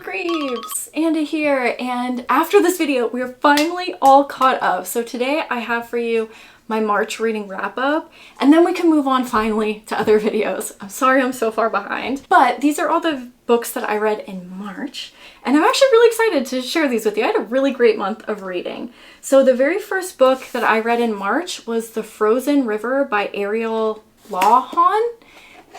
book creeps! Andy here, and after this video, we're finally all caught up. So today I have for you my March reading wrap up, and then we can move on finally to other videos. I'm sorry I'm so far behind, but these are all the books that I read in March, and I'm actually really excited to share these with you. I had a really great month of reading. So the very first book that I read in March was The Frozen River by Ariel Lawhon.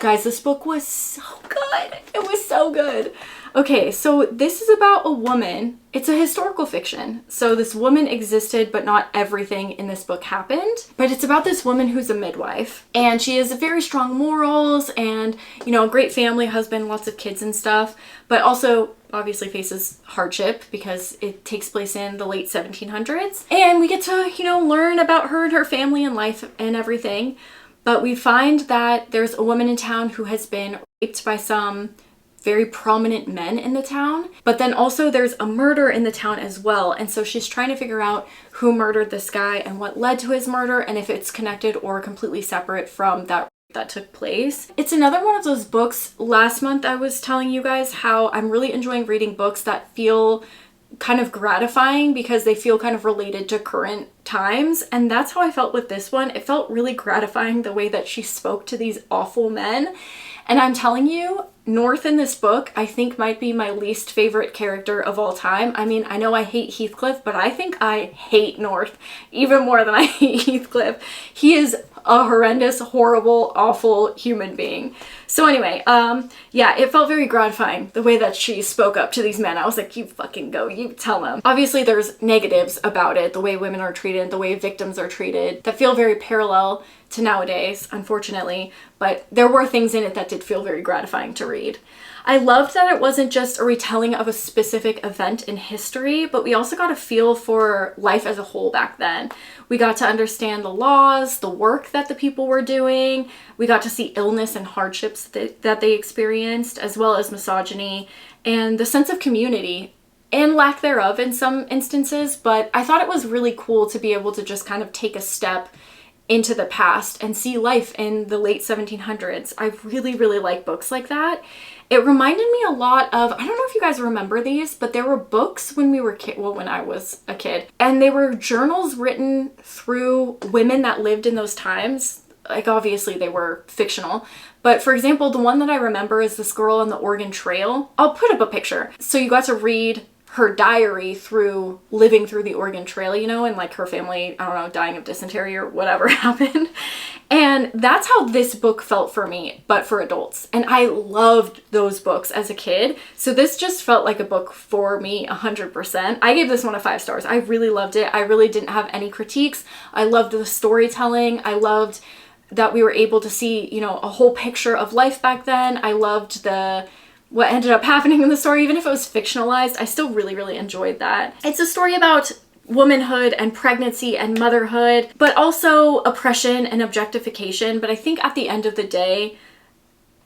Guys, this book was so good. It was so good. Okay, so this is about a woman. It's a historical fiction. So this woman existed, but not everything in this book happened. But it's about this woman who's a midwife, and she has very strong morals and, you know, a great family, husband, lots of kids and stuff, but also obviously faces hardship because it takes place in the late 1700s. And we get to, you know, learn about her and her family and life and everything. But we find that there's a woman in town who has been raped by some very prominent men in the town. But then also there's a murder in the town as well. And so she's trying to figure out who murdered this guy and what led to his murder, and if it's connected or completely separate from that took place. It's another one of those books. Last month I was telling you guys how I'm really enjoying reading books that feel kind of gratifying because they feel kind of related to current times, and that's how I felt with this one. It felt really gratifying the way that she spoke to these awful men. And I'm telling you, North in this book I think might be my least favorite character of all time. I mean, I know I hate Heathcliff, but I think I hate North even more than I hate Heathcliff. He is a horrendous, horrible, awful human being. So anyway, yeah, it felt very gratifying the way that she spoke up to these men. I was like, you fucking go, you tell them. Obviously there's negatives about it, the way women are treated, the way victims are treated, that feel very parallel to nowadays, unfortunately, but there were things in it that did feel very gratifying to read. I loved that it wasn't just a retelling of a specific event in history, but we also got a feel for life as a whole back then. We got to understand the laws, the work that the people were doing. We got to see illness and hardships that they experienced, as well as misogyny and the sense of community and lack thereof in some instances. But I thought it was really cool to be able to just kind of take a step into the past and see life in the late 1700s. I really, really like books like that. It reminded me a lot of, I don't know if you guys remember these, but there were books when we were when I was a kid, and they were journals written through women that lived in those times. Like, obviously they were fictional, but for example, the one that I remember is This Girl on the Oregon Trail. I'll put up a picture. So you got to read her diary through living through the Oregon Trail, you know, and like her family, I don't know, dying of dysentery or whatever happened. And that's how this book felt for me, but for adults. And I loved those books as a kid. So this just felt like a book for me 100%. I gave this one a 5 stars. I really loved it. I really didn't have any critiques. I loved the storytelling. I loved that we were able to see, you know, a whole picture of life back then. I loved what ended up happening in the story. Even if it was fictionalized, I still really, really enjoyed that. It's a story about womanhood and pregnancy and motherhood, but also oppression and objectification. But I think at the end of the day,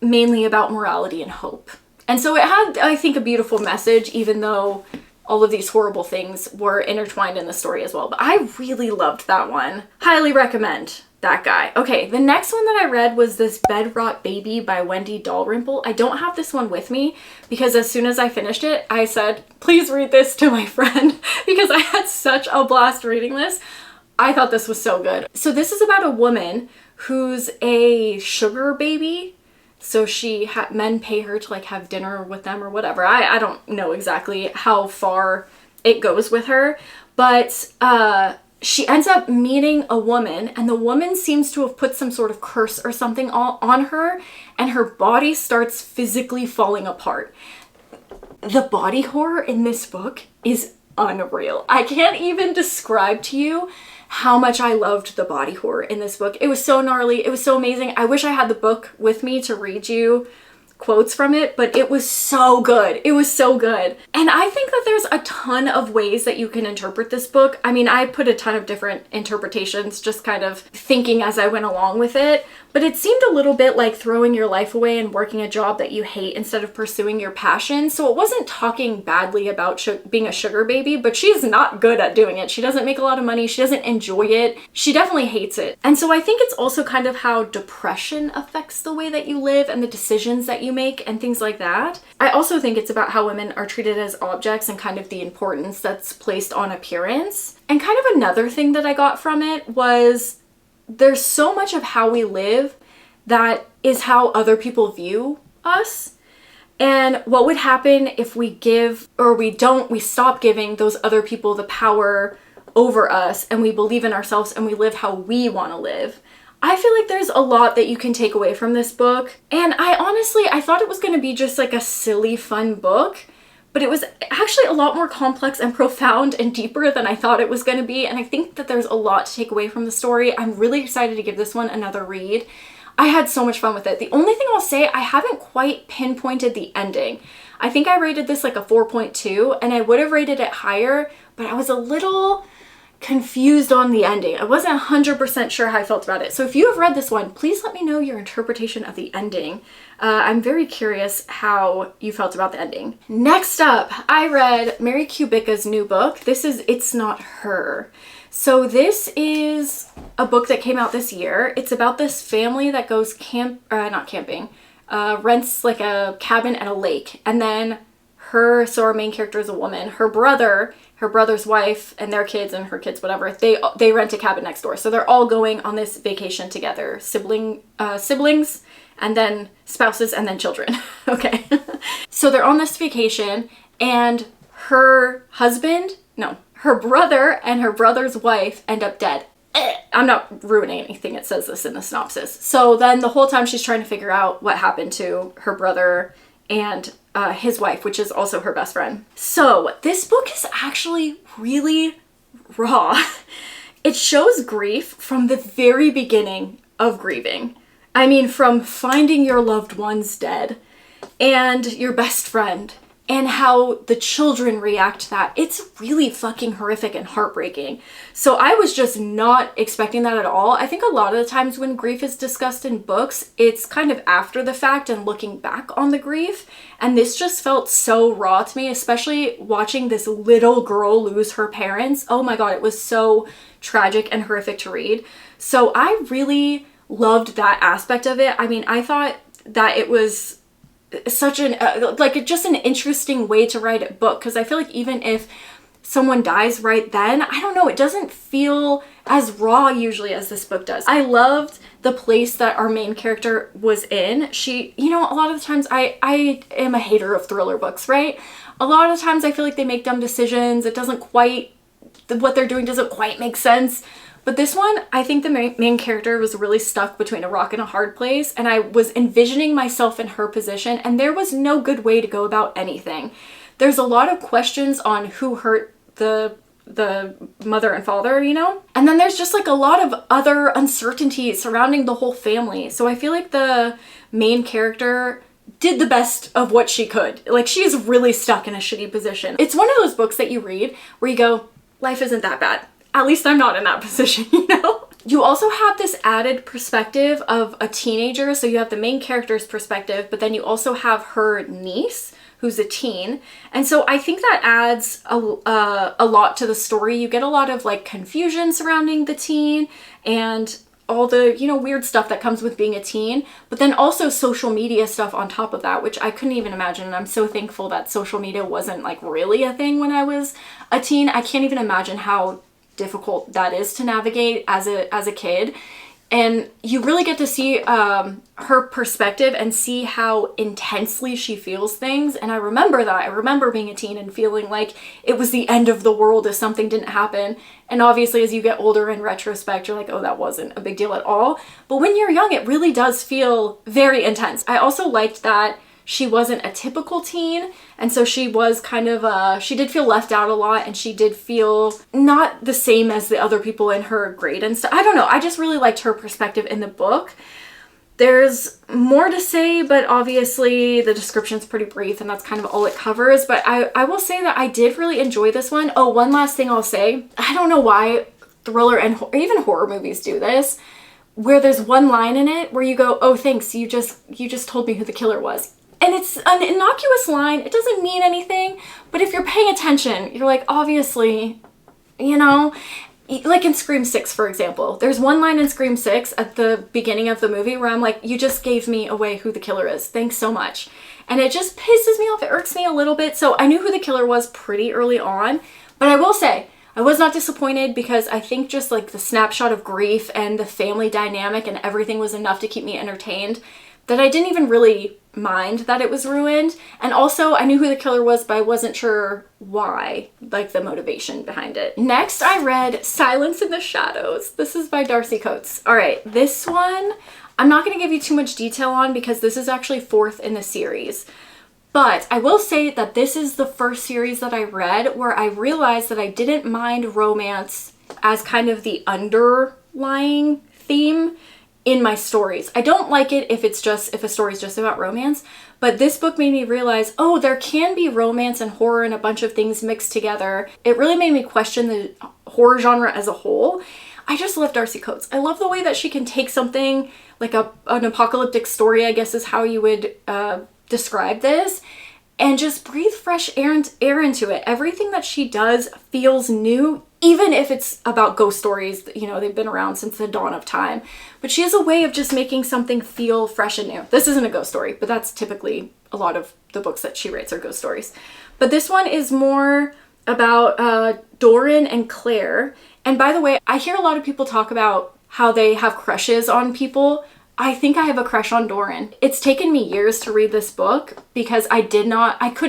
mainly about morality and hope. And so it had, I think, a beautiful message, even though all of these horrible things were intertwined in the story as well. But I really loved that one. Highly recommend that guy. Okay, the next one that I read was This Bedrot Baby by Wendy Dalrymple. I don't have this one with me because as soon as I finished it, I said, please read this to my friend because I had such a blast reading this. I thought this was so good. So this is about a woman who's a sugar baby. So men pay her to like have dinner with them or whatever. I don't know exactly how far it goes with her, but she ends up meeting a woman, and the woman seems to have put some sort of curse or something on her, and her body starts physically falling apart. The body horror in this book is unreal. I can't even describe to you how much I loved the body horror in this book. It was so gnarly. It was so amazing. I wish I had the book with me to read you quotes from it, but it was so good. It was so good. And I think that there's a ton of ways that you can interpret this book. I mean, I put a ton of different interpretations, just kind of thinking as I went along with it. but it seemed a little bit like throwing your life away and working a job that you hate instead of pursuing your passion. So it wasn't talking badly about being a sugar baby, but she's not good at doing it. She doesn't make a lot of money. She doesn't enjoy it. She definitely hates it. And so I think it's also kind of how depression affects the way that you live and the decisions that you make and things like that. I also think it's about how women are treated as objects and kind of the importance that's placed on appearance. And kind of another thing that I got from it was there's so much of how we live that is how other people view us. And what would happen if we give or we stop giving those other people the power over us and we believe in ourselves and we live how we want to live. I feel like there's a lot that you can take away from this book. And I thought it was going to be just like a silly, fun book, but it was actually a lot more complex and profound and deeper than I thought it was going to be. And I think that there's a lot to take away from the story. I'm really excited to give this one another read. I had so much fun with it. The only thing I'll say, I haven't quite pinpointed the ending. I think I rated this like a 4.2 and I would have rated it higher, but I was a little confused on the ending. I wasn't 100% sure how I felt about it. So if you have read this one, please let me know your interpretation of the ending. I'm very curious how you felt about the ending. Next up, I read Mary Kubica's new book. This is It's Not Her. So this is a book that came out this year. It's about this family that goes rents like a cabin at a lake. And then so our main character is a woman. Her brother's wife, and their kids and her kids, whatever, they rent a cabin next door. So they're all going on this vacation together. Siblings, and then spouses, and then children. Okay. So they're on this vacation, and her brother and her brother's wife end up dead. I'm not ruining anything. It says this in the synopsis. So then the whole time she's trying to figure out what happened to her brother and his wife, which is also her best friend. So this book is actually really raw. It shows grief from the very beginning of grieving. I mean, from finding your loved ones dead and your best friend and how the children react to that. It's really fucking horrific and heartbreaking. So I was just not expecting that at all. I think a lot of the times when grief is discussed in books, it's kind of after the fact and looking back on the grief. And this just felt so raw to me, especially watching this little girl lose her parents. Oh my God, it was so tragic and horrific to read. So I really loved that aspect of it. I mean, I thought that it was such an just an interesting way to write a book, because I feel like even if someone dies right then, I don't know, it doesn't feel as raw usually as this book does. I loved the place that our main character was in. She, a lot of the times I am a hater of thriller books, right? A lot of the times I feel like they make dumb decisions. What they're doing doesn't quite make sense. But this one, I think the main character was really stuck between a rock and a hard place, and I was envisioning myself in her position, and there was no good way to go about anything. There's a lot of questions on who hurt the mother and father, And then there's just like a lot of other uncertainty surrounding the whole family. So I feel like the main character did the best of what she could. Like, she is really stuck in a shitty position. It's one of those books that you read where you go, life isn't that bad. At least I'm not in that position, You also have this added perspective of a teenager. So you have the main character's perspective, but then you also have her niece, who's a teen. And so I think that adds a lot to the story. You get a lot of like confusion surrounding the teen and all the, weird stuff that comes with being a teen, but then also social media stuff on top of that, which I couldn't even imagine. And I'm so thankful that social media wasn't like really a thing when I was a teen. I can't even imagine how difficult that is to navigate as a kid. And you really get to see her perspective and see how intensely she feels things. And I remember that. I remember being a teen and feeling like it was the end of the world if something didn't happen. And obviously as you get older in retrospect, you're like, oh, that wasn't a big deal at all. But when you're young, it really does feel very intense. I also liked that she wasn't a typical teen, and so she was kind of, she did feel left out a lot, and she did feel not the same as the other people in her grade and stuff. I don't know, I just really liked her perspective in the book. There's more to say, but obviously the description's pretty brief, and that's kind of all it covers, but I will say that I did really enjoy this one. Oh, one last thing I'll say. I don't know why thriller and even horror movies do this, where there's one line in it where you go, oh, thanks, you just told me who the killer was. And it's an innocuous line. It doesn't mean anything, but if you're paying attention, you're like, obviously, you know, like in Scream 6, for example, there's one line in Scream 6 at the beginning of the movie where I'm like, you just gave me away who the killer is. Thanks so much. And it just pisses me off. It irks me a little bit. So I knew who the killer was pretty early on, but I will say I was not disappointed because I think just like the snapshot of grief and the family dynamic and everything was enough to keep me entertained that I didn't even really mind that it was ruined. And also I knew who the killer was, but I wasn't sure why, like the motivation behind it. Next, I read Silence in the Shadows. This is by Darcy Coates. All right, this one, I'm not gonna give you too much detail on because this is actually 4th in the series. But I will say that this is the first series that I read where I realized that I didn't mind romance as kind of the underlying theme in my stories. I don't like it if a story's just about romance, but this book made me realize, oh, there can be romance and horror and a bunch of things mixed together. It really made me question the horror genre as a whole. I just love Darcy Coates. I love the way that she can take something like an apocalyptic story, I guess is how you would describe this, and just breathe fresh air into it. Everything that she does feels new, even if it's about ghost stories. You know, they've been around since the dawn of time. But she has a way of just making something feel fresh and new. This isn't a ghost story, but that's typically a lot of the books that she writes are ghost stories. But this one is more about Doran and Claire. And by the way, I hear a lot of people talk about how they have crushes on people. I think I have a crush on Doran. It's taken me years to read this book because I could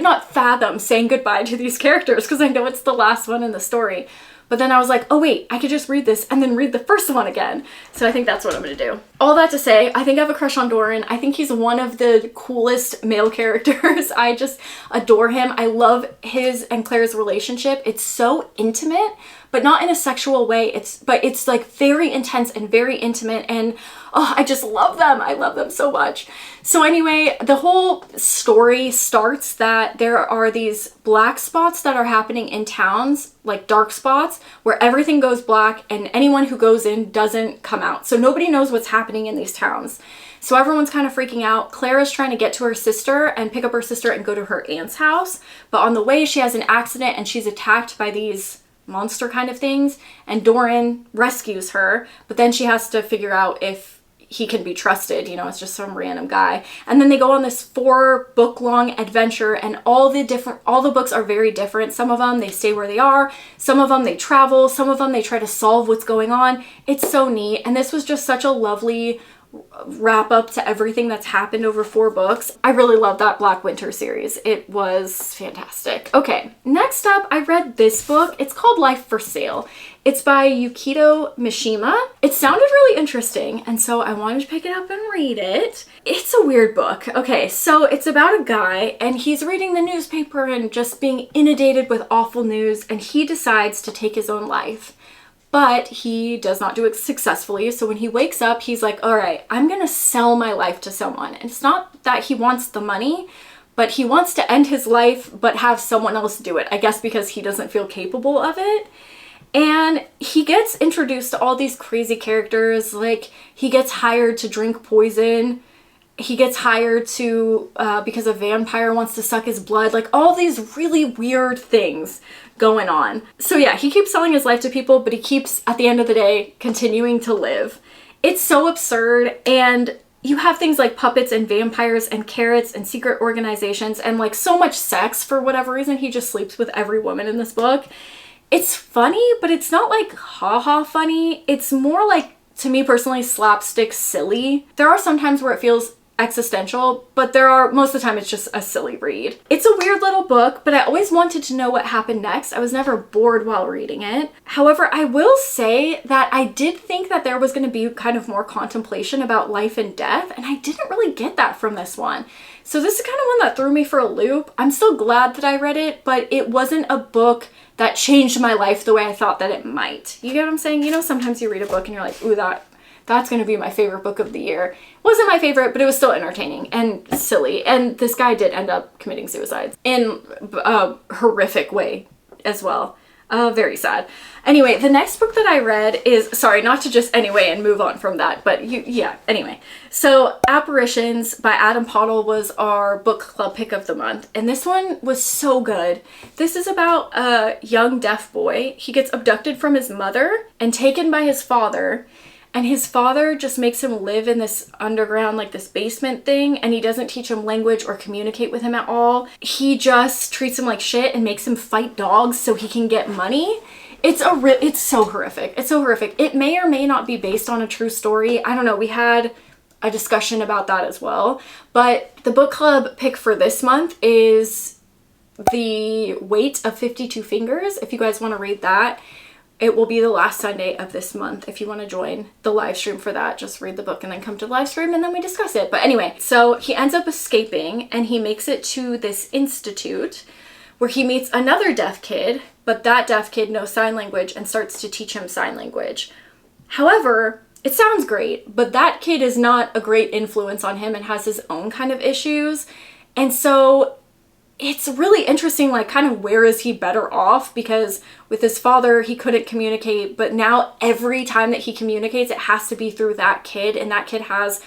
not fathom saying goodbye to these characters because I know it's the last one in the story. But then I was like, oh wait, I could just read this and then read the first one again. So I think that's what I'm gonna do. All that to say, I think I have a crush on Doran. I think he's one of the coolest male characters. I just adore him. I love his and Claire's relationship. It's so intimate, but not in a sexual way. It's like very intense and very intimate, and oh, I just love them. I love them so much. So anyway, the whole story starts that there are these black spots that are happening in towns, like dark spots, where everything goes black and anyone who goes in doesn't come out. So nobody knows what's happening in these towns. So everyone's kind of freaking out. Claire is trying to get to her sister and pick up her sister and go to her aunt's house. But on the way, she has an accident and she's attacked by these monster kind of things. And Doran rescues her, but then she has to figure out if he can be trusted, you know, it's just some random guy. And then they go on this 4-book-long adventure, and all the books are very different. Some of them, they stay where they are. Some of them, they travel. Some of them, they try to solve what's going on. It's so neat. And this was just such a lovely wrap up to everything that's happened over 4 books. I really love that Black Winter series. It was fantastic. Okay, next up, I read this book. It's called Life for Sale. It's by Yukito Mishima. It sounded really interesting, and so I wanted to pick it up and read it. It's a weird book. Okay, so it's about a guy, and he's reading the newspaper and just being inundated with awful news, and he decides to take his own life. But he does not do it successfully. So when he wakes up, he's like, all right, I'm going to sell my life to someone. And it's not that he wants the money, but he wants to end his life, but have someone else do it. I guess because he doesn't feel capable of it. And he gets introduced to all these crazy characters. Like, he gets hired to drink poison. He gets hired to, because a vampire wants to suck his blood. Like, all these really weird things going on. So yeah, he keeps selling his life to people, but he keeps, at the end of the day, continuing to live. It's so absurd, and you have things like puppets and vampires and carrots and secret organizations and like so much sex. For whatever reason, he just sleeps with every woman in this book. It's funny, but it's not like ha-ha funny. It's more like, to me personally, slapstick silly. There are some times where it feels existential, but most of the time it's just a silly read. It's a weird little book, but I always wanted to know what happened next. I was never bored while reading it. However, I will say that I did think that there was going to be kind of more contemplation about life and death, and I didn't really get that from this one. So this is kind of one that threw me for a loop. I'm still glad that I read it, but it wasn't a book that changed my life the way I thought that it might. You get what I'm saying? You know, sometimes you read a book and you're like, ooh, that's going to be my favorite book of the year. It wasn't my favorite, but it was still entertaining and silly. And this guy did end up committing suicide in a horrific way as well. Very sad. Anyway, the next book that I read is, sorry, not to just anyway and move on from that, but yeah, anyway. So Apparitions by Adam Pottle was our book club pick of the month. And this one was so good. This is about a young deaf boy. He gets abducted from his mother and taken by his father. And his father just makes him live in this underground, like this basement thing, and he doesn't teach him language or communicate with him at all. He just treats him like shit and makes him fight dogs so he can get money. It's so horrific. It's so horrific. It may or may not be based on a true story. I don't know. We had a discussion about that as well. But the book club pick for this month is The Weight of 52 Fingers. If you guys want to read that, it will be the last Sunday of this month. If you want to join the live stream for that, just read the book and then come to the live stream and then we discuss it. But anyway, so he ends up escaping and he makes it to this institute where he meets another deaf kid, but that deaf kid knows sign language and starts to teach him sign language. However, it sounds great, but that kid is not a great influence on him and has his own kind of issues. And so it's really interesting, like, kind of where is he better off? Because with his father, he couldn't communicate, but now every time that he communicates, it has to be through that kid, and that kid has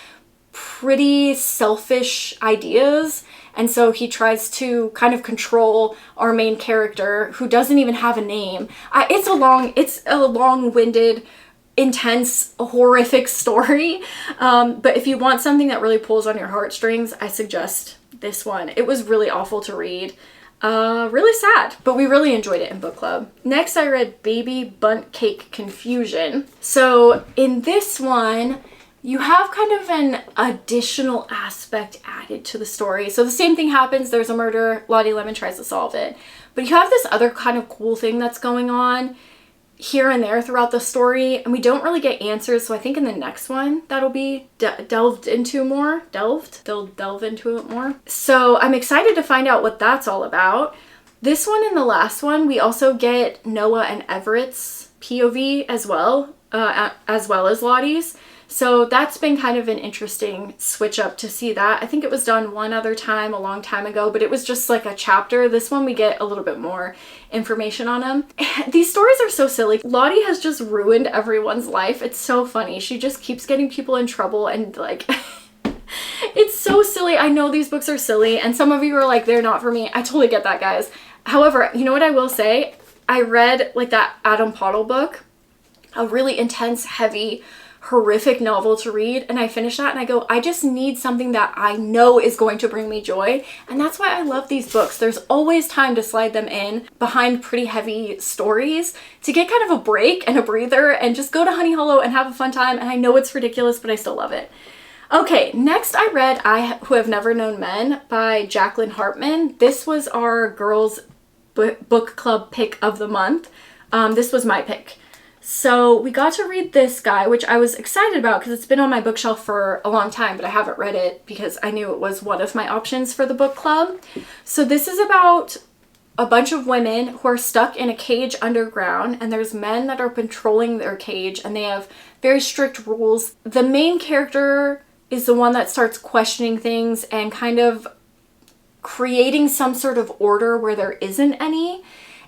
pretty selfish ideas, and so he tries to kind of control our main character, who doesn't even have a name. It's a long-winded, intense, horrific story, but if you want something that really pulls on your heartstrings, I suggest this one. It was really awful to read. Really sad, but we really enjoyed it in book club. Next, I read Baby Bundt Cake Confusion. So in this one, you have kind of an additional aspect added to the story. So the same thing happens. There's a murder. Lottie Lemon tries to solve it. But you have this other kind of cool thing that's going on here and there throughout the story, and we don't really get answers, so I think in the next one that'll be delved into more. They'll delve into it more. So I'm excited to find out what that's all about. This one and the last one, we also get Noah and Everett's POV as well as Lottie's. So that's been kind of an interesting switch up to see that. I think it was done one other time a long time ago, but it was just like a chapter. This one we get a little bit more information on them. These stories are so silly. Lottie has just ruined everyone's life. It's so funny. She just keeps getting people in trouble and like it's so silly. I know these books are silly and some of you are like, they're not for me. I totally get that, guys. However, you know what I will say? I read like that Adam Pottle book, a really intense, heavy, horrific novel to read, and I finished that and I go, I just need something that I know is going to bring me joy. And that's why I love these books. There's always time to slide them in behind pretty heavy stories to get kind of a break and a breather and just go to Honey Hollow and have a fun time. And I know it's ridiculous, but I still love it. Okay, next I read Who Have Never Known Men by Jacqueline Hartman. This was our girls book club pick of the month. This was my pick. So we got to read this guy, which I was excited about because it's been on my bookshelf for a long time, but I haven't read it because I knew it was one of my options for the book club. So this is about a bunch of women who are stuck in a cage underground, and there's men that are patrolling their cage, and they have very strict rules. The main character is the one that starts questioning things and kind of creating some sort of order where there isn't any,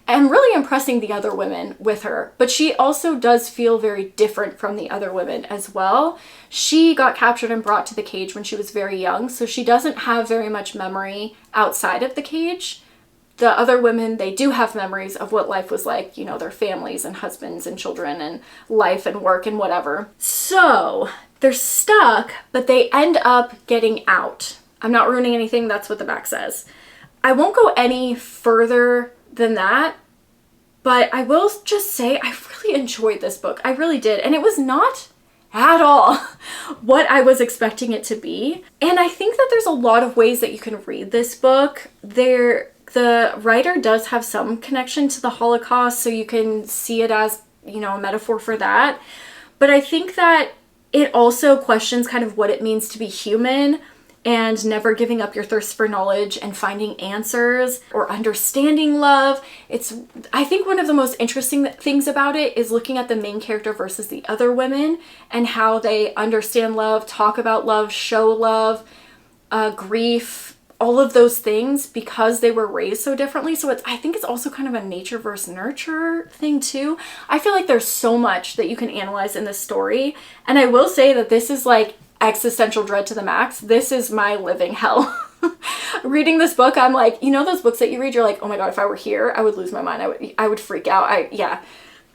and really impressing the other women with her. But she also does feel very different from the other women as well. She got captured and brought to the cage when she was very young, so she doesn't have very much memory outside of the cage. The other women, they do have memories of what life was like, you know, their families and husbands and children and life and work and whatever. So they're stuck, but they end up getting out. I'm not ruining anything, that's what the back says. I won't go any further than that, but I will just say I really enjoyed this book. I really did, and it was not at all what I was expecting it to be. And I think that there's a lot of ways that you can read this book. The writer does have some connection to the Holocaust, so you can see it as, you know, a metaphor for that. But I think that it also questions kind of what it means to be human and never giving up your thirst for knowledge and finding answers or understanding love. I think one of the most interesting things about it is looking at the main character versus the other women and how they understand love, talk about love, show love, grief, all of those things because they were raised so differently. So I think it's also kind of a nature versus nurture thing too. I feel like there's so much that you can analyze in this story. And I will say that this is like existential dread to the max. This is my living hell. Reading this book, I'm like, you know those books that you read, you're like, oh my God, if I were here, I would lose my mind. I would freak out. Yeah,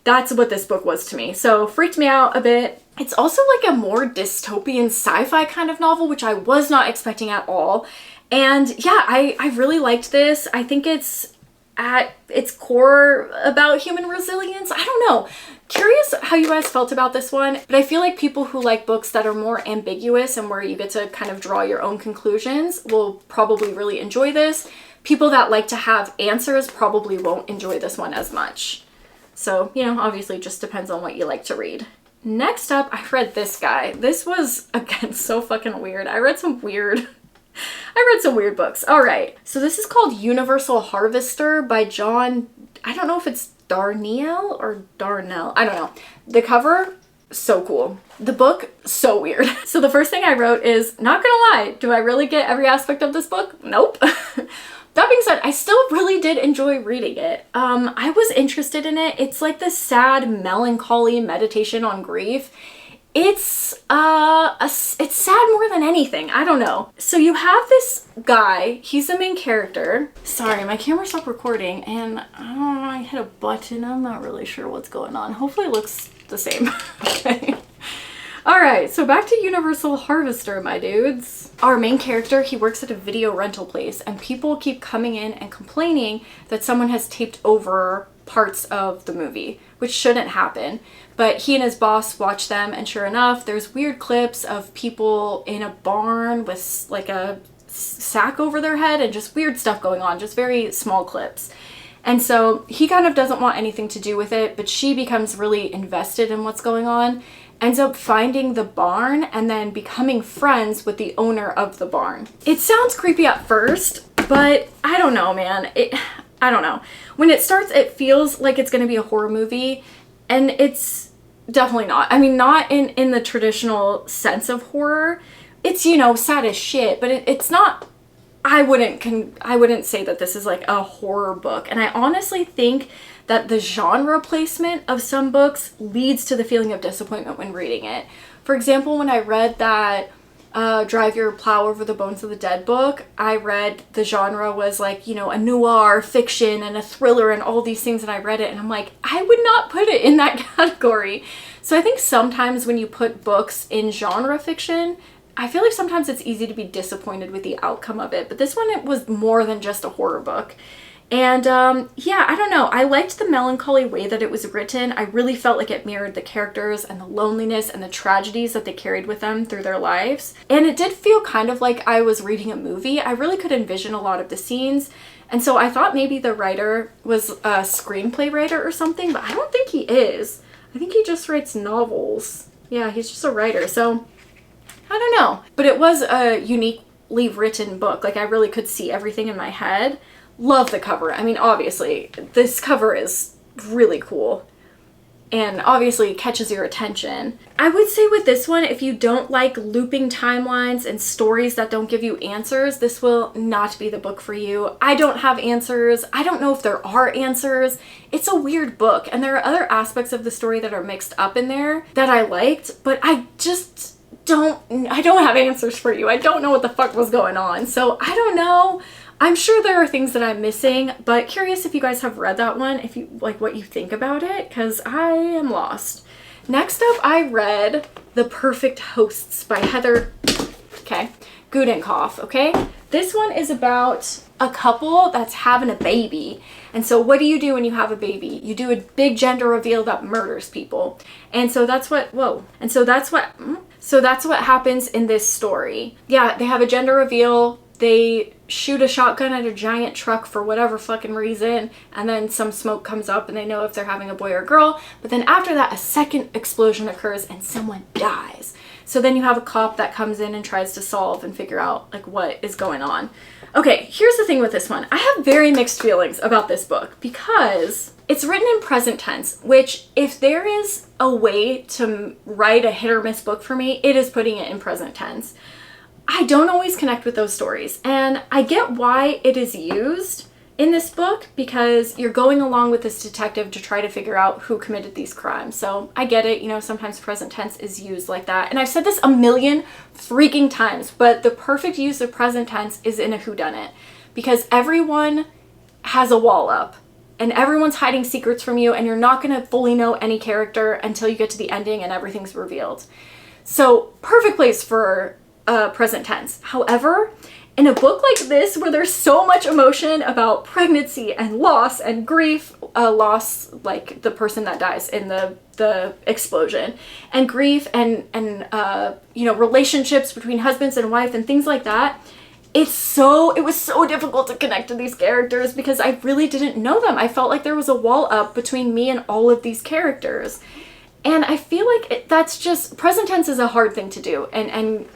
that's what this book was to me. So freaked me out a bit. It's also like a more dystopian sci-fi kind of novel, which I was not expecting at all. And yeah, I really liked this. I think it's at its core about human resilience. I don't know. Curious how you guys felt about this one, but I feel like people who like books that are more ambiguous and where you get to kind of draw your own conclusions will probably really enjoy this. People that like to have answers probably won't enjoy this one as much. So, you know, obviously it just depends on what you like to read. Next up, I read this guy. This was, again, so fucking weird. I read some weird books. All right. So this is called Universal Harvester by John, I don't know if it's Darnielle or Darnell. I don't know. The cover, so cool. The book, so weird. So the first thing I wrote is, not gonna lie, do I really get every aspect of this book? Nope. That being said, I still really did enjoy reading it. I was interested in it. It's like this sad, melancholy meditation on grief. It's sad more than anything. I don't know. So you have this guy, he's the main character. Sorry, my camera stopped recording and I don't know, I hit a button. I'm not really sure what's going on. Hopefully it looks the same. Okay. All right, so back to Universal Harvester, my dudes. Our main character, he works at a video rental place and people keep coming in and complaining that someone has taped over parts of the movie, which shouldn't happen. But he and his boss watch them, and sure enough, there's weird clips of people in a barn with like a sack over their head and just weird stuff going on, just very small clips. And so he kind of doesn't want anything to do with it, but she becomes really invested in what's going on, ends up finding the barn and then becoming friends with the owner of the barn. It sounds creepy at first, but I don't know, man. I don't know. When it starts, it feels like it's going to be a horror movie, and it's definitely not. I mean, not in the traditional sense of horror. It's, you know, sad as shit, but it's not. I wouldn't say that this is like a horror book. And I honestly think that the genre placement of some books leads to the feeling of disappointment when reading it. For example, when I read that Drive Your Plow Over the Bones of the Dead book, I read the genre was like, you know, a noir fiction and a thriller and all these things, and I read it and I'm like, I would not put it in that category. So I think sometimes when you put books in genre fiction, I feel like sometimes it's easy to be disappointed with the outcome of it. But this one, it was more than just a horror book. And yeah, I don't know. I liked the melancholy way that it was written. I really felt like it mirrored the characters and the loneliness and the tragedies that they carried with them through their lives. And it did feel kind of like I was reading a movie. I really could envision a lot of the scenes. And so I thought maybe the writer was a screenplay writer or something, but I don't think he is. I think he just writes novels. Yeah, he's just a writer. So I don't know. But it was a uniquely written book. Like, I really could see everything in my head. Love the cover. I mean, obviously, this cover is really cool and obviously catches your attention. I would say with this one, if you don't like looping timelines and stories that don't give you answers, this will not be the book for you. I don't have answers. I don't know if there are answers. It's a weird book, and there are other aspects of the story that are mixed up in there that I liked, but I don't have answers for you. I don't know what the fuck was going on. So I don't know. I'm sure there are things that I'm missing, but curious if you guys have read that one, if you like what you think about it, because I am lost. Next up, I read The Perfect Hosts by Heather Gudenkoff, okay? This one is about a couple that's having a baby. And so what do you do when you have a baby? You do a big gender reveal that murders people. And so that's what happens in this story. Yeah, they have a gender reveal. They shoot a shotgun at a giant truck for whatever fucking reason, and then some smoke comes up and they know if they're having a boy or a girl. But then after that, a second explosion occurs and someone dies. So then you have a cop that comes in and tries to solve and figure out like what is going on. Okay, here's the thing with this one. I have very mixed feelings about this book because it's written in present tense, which if there is a way to write a hit or miss book for me, it is putting it in present tense. I don't always connect with those stories. And I get why it is used in this book, because you're going along with this detective to try to figure out who committed these crimes. So I get it, you know, sometimes present tense is used like that. And I've said this a million freaking times, but the perfect use of present tense is in a whodunit, because everyone has a wall up and everyone's hiding secrets from you, and you're not going to fully know any character until you get to the ending and everything's revealed. So perfect place for present tense. However, in a book like this, where there's so much emotion about pregnancy and loss and grief, loss like the person that dies in the explosion, and grief and you know, relationships between husbands and wife and things like that, it was so difficult to connect to these characters because I really didn't know them. I felt like there was a wall up between me and all of these characters. And I feel like that's just, present tense is a hard thing to do. And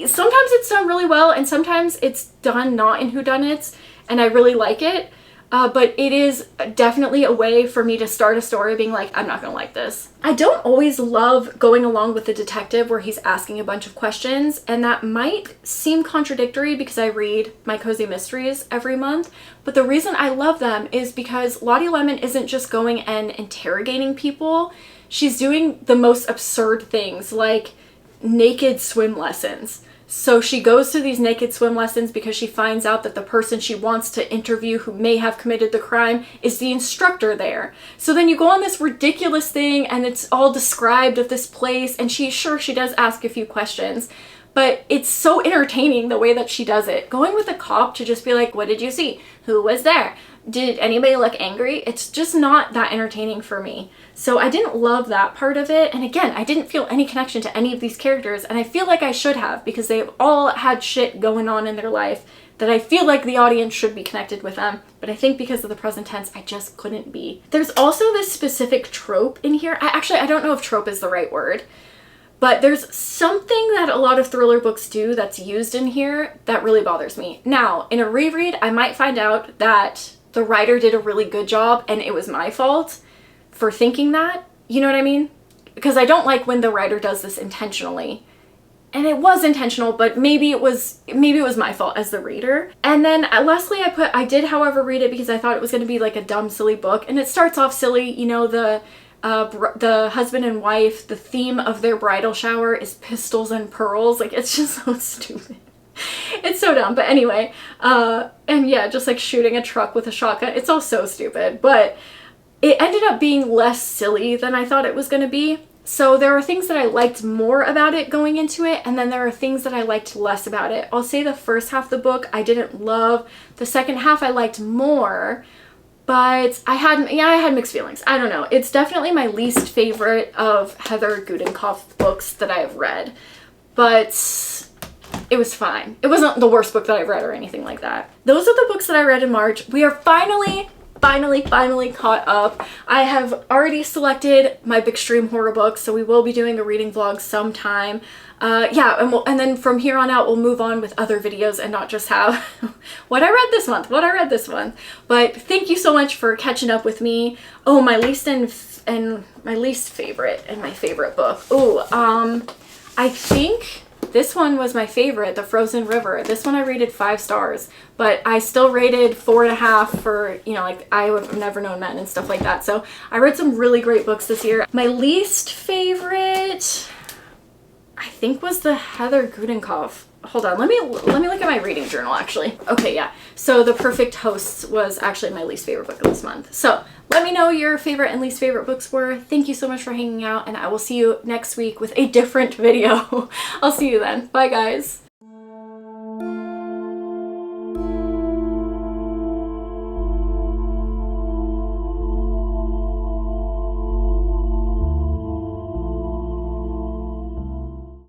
sometimes it's done really well, and sometimes it's done not in whodunits, and I really like it. But it is definitely a way for me to start a story being like, I'm not gonna like this. I don't always love going along with the detective where he's asking a bunch of questions, and that might seem contradictory because I read my cozy mysteries every month. But the reason I love them is because Lottie Lemon isn't just going and interrogating people. She's doing the most absurd things, like naked swim lessons. So she goes to these naked swim lessons because she finds out that the person she wants to interview who may have committed the crime is the instructor there. So then you go on this ridiculous thing, and it's all described of this place, and she does ask a few questions, but it's so entertaining the way that she does it. Going with a cop to just be like, what did you see? Who was there? Did anybody look angry? It's just not that entertaining for me. So I didn't love that part of it. And again, I didn't feel any connection to any of these characters, and I feel like I should have, because they've all had shit going on in their life that I feel like the audience should be connected with them. But I think because of the present tense, I just couldn't be. There's also this specific trope in here. I don't know if trope is the right word, but there's something that a lot of thriller books do that's used in here that really bothers me. Now, in a reread, I might find out that the writer did a really good job and it was my fault for thinking that. You know what I mean? Because I don't like when the writer does this intentionally. And it was intentional, but maybe it was my fault as the reader. And then lastly, I did, however, read it because I thought it was going to be like a dumb, silly book. And it starts off silly. You know, the husband and wife, the theme of their bridal shower is pistols and pearls. Like, it's just so stupid. It's so dumb. But anyway, and yeah, just like shooting a truck with a shotgun. It's all so stupid. But it ended up being less silly than I thought it was going to be. So there are things that I liked more about it going into it, and then there are things that I liked less about it. I'll say the first half of the book I didn't love. The second half I liked more, but I had mixed feelings. I don't know. It's definitely my least favorite of Heather Gudenkauf's books that I have read, but it was fine. It wasn't the worst book that I've read or anything like that. Those are the books that I read in March. We are finally caught up. I have already selected my big stream horror books, so we will be doing a reading vlog sometime. Yeah, and then from here on out, we'll move on with other videos and not just have what I read this month. But thank you so much for catching up with me. Oh, my least and my least favorite and my favorite book. Oh, I think this one was my favorite, The Frozen River. This one I rated 5 stars, but I still rated 4.5 for, you know, like I Would Have Never Known Men and stuff like that. So I read some really great books this year. My least favorite, I think, was the Heather Gudenkauf. Hold on, let me look at my reading journal actually. Okay, yeah. So The Perfect Hosts was actually my least favorite book of this month. So let me know your favorite and least favorite books were. Thank you so much for hanging out, and I will see you next week with a different video. I'll see you then. Bye, guys.